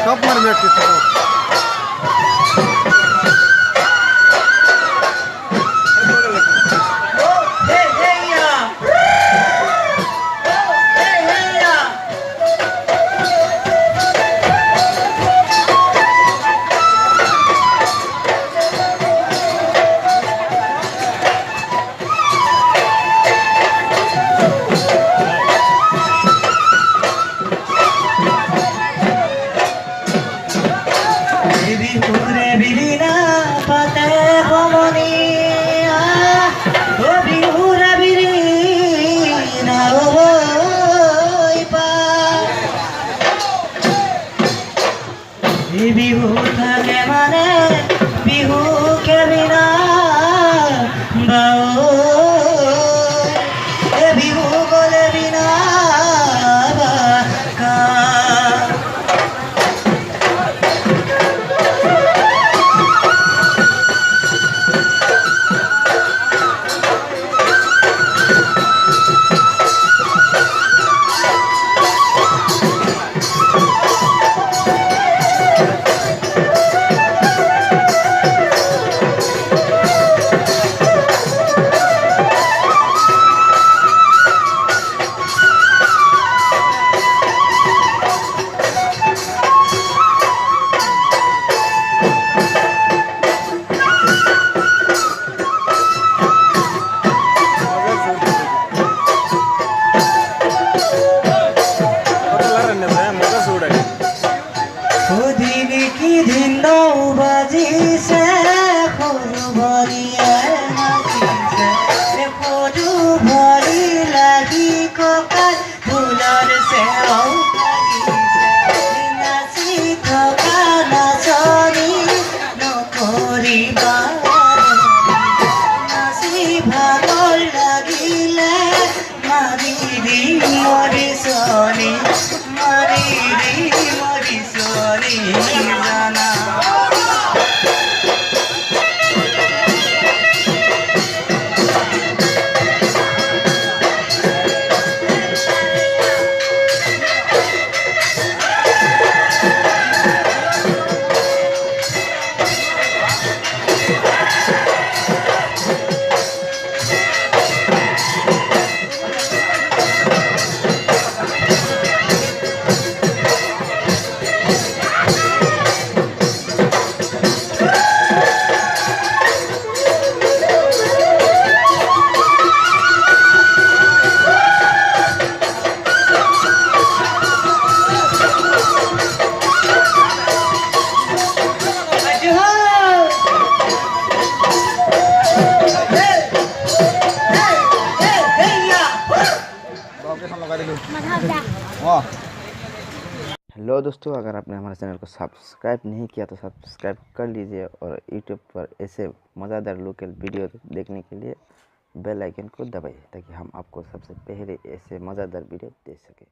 Top मार बिहू থাকে মানে बिहू के बिना बाओ बिहू बोले बिना का हेलो दोस्तों, अगर आपने हमारे चैनल को सब्सक्राइब नहीं किया तो सब्सक्राइब कर लीजिए और यूट्यूब पर ऐसे मज़ेदार लोकल वीडियो देखने के लिए बेल आइकन को दबाइए ताकि हम आपको सबसे पहले ऐसे मज़ेदार वीडियो दे सकें।